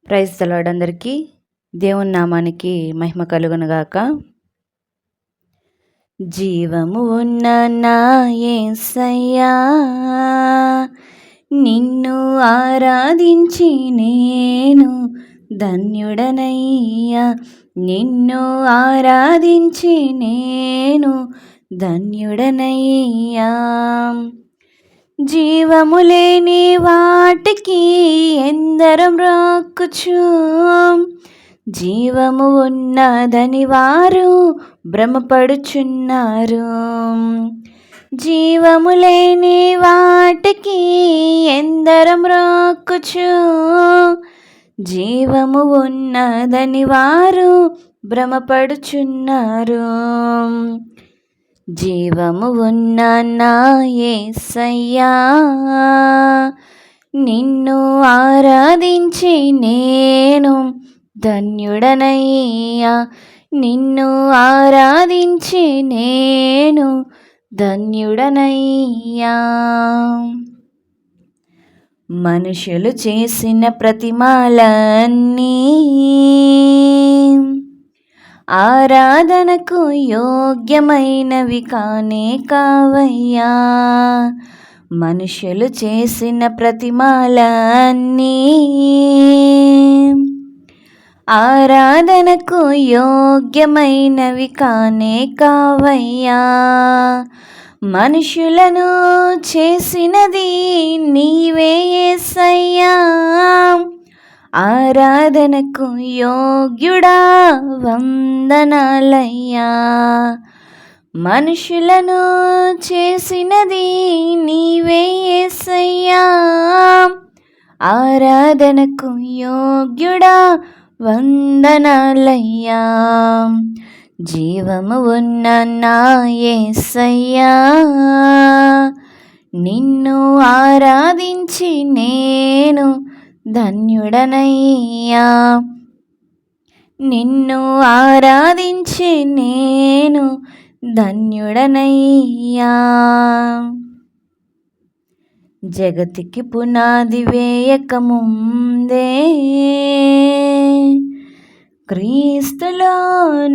Praise the lord. అందరికీ దేవుని నామానికి మహిమ కలుగునుగాక. జీవము ఉన్న నా యేసయ్యా, నిన్ను ఆరాధించి నేను ధన్యుడనయ్యా. నిన్ను ఆరాధించి నేను ధన్యుడనయ్యా. జీవము లేని వాటికి ఎందరం రాకుచు, జీవము ఉన్నదని వారు భ్రమపడుచున్నారు. జీవము లేని వాటికి ఎందరం రాకుచు, జీవము ఉన్నదని వారు భ్రమపడుచున్నారు. జీవము ఉన్న నా యేసయ్యా, నిన్ను ఆరాధించి నేను ధన్యుడనయ్యా. నిన్ను ఆరాధించి నేను ధన్యుడనయ్యా. మనుషులు చేసిన ప్రతిమలన్నీ ఆరాధనకు యోగ్యమైనవి కానే కావయ్యా. మనుషులు చేసిన ప్రతిమలన్నీ ఆరాధనకు యోగ్యమైనవి కానే కావయ్యా. మనుషులను చేసినది నీవే యేసయ్యా. ఆరాధనకు యోగ్యుడా వందనాలయ్యా. మనుషులను చేసినది నీవే యేసయ్యా. ఆరాధనకు యోగ్యుడా వందనాలయ్యా. జీవము ఉన్న నా యేసయ్యా, నిన్ను ఆరాధించి నేను ధన్యుడనయ్యా. నిన్ను ఆరాధించి నేను ధన్యుడనయ్యా. జగతికి పునాది వేయకముందే క్రీస్తులో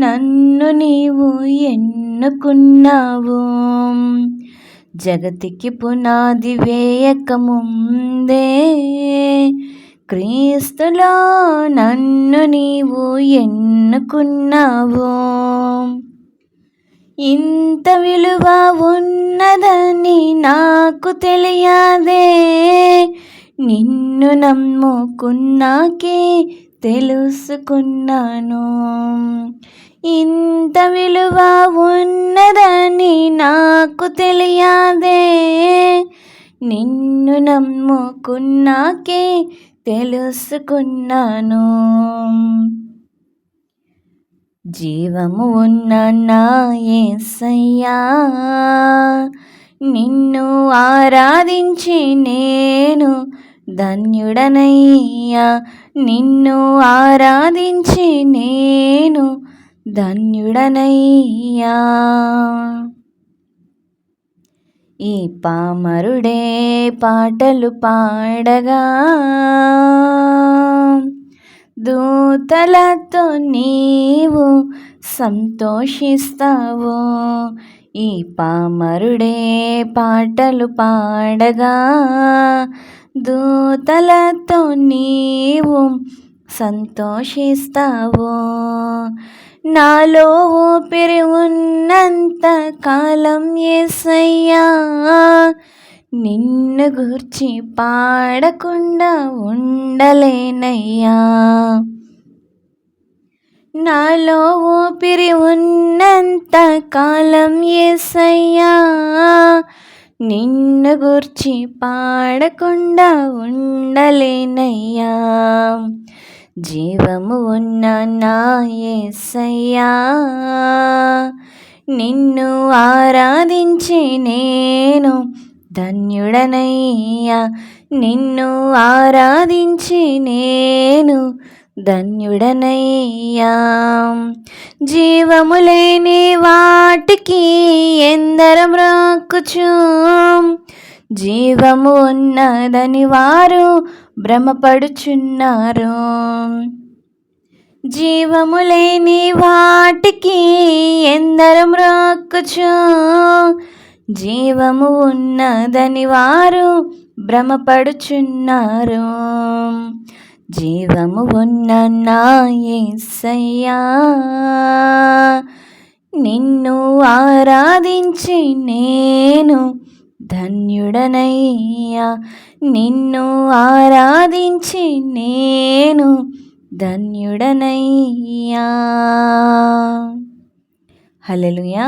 నన్ను నీవు ఎన్నుకున్నావు. జగతికి పునాది వేయకముందే క్రీస్తులో నన్ను నీవు ఎన్నుకున్నావు. ఇంత విలువ ఉన్నదని నాకు తెలియదే, నిన్ను నమ్ముకున్నాకే తెలుసుకున్నాను. ఇంత విలువ ఉన్నదని నాకు తెలియదే, నిన్ను నమ్ముకున్నాకే తెలుసుకున్నాను. జీవము ఉన్న నా యేసయ్యా, నిన్ను ఆరాధించి నేను ధన్యుడనయ్యా. నిన్ను ఆరాధించి నేను ధన్యుడనయ్యా. ఈ పామరుడే పాటలు పాడగా, దూతలతో నీవు సంతోషిస్తావు. ఈ పామరుడే పాటలు పాడగా, దూతలతో నీవు సంతోషిస్తావు. నాలో ఊపిరి ఉన్నంత కాలం యేసయ్యా, నిన్ను గూర్చి పాడకుండా ఉండలేనయ్యా. నాలో ఊపిరి ఉన్నంత కాలం యేసయ్యా, నిన్ను గూర్చి పాడకుండా ఉండలేనయ్యా. జీవము ఉన్న నా యేసయ్యా, నిన్ను ఆరాధించి నేను ధన్యుడనయ్యా. నిన్ను ఆరాధించి నేను ధన్యుడనయ్యా. జీవము లేని వాటికి ఎందరం రాకుచు, జీవము ఉన్నదని వారు భ్రమపడుచున్నారు. జీవము లేని వాటికి ఎందరు మ్రొక్కుచు, జీవము ఉన్నదని వారు భ్రమపడుచున్నారు. జీవము ఉన్న నా యేసయ్యా, నిన్ను ఆరాధించి నేను ధన్యుడనయ్యా, నిన్ను ఆరాధించి నేను ధన్యుడనయ్యా. హల్లెలూయా.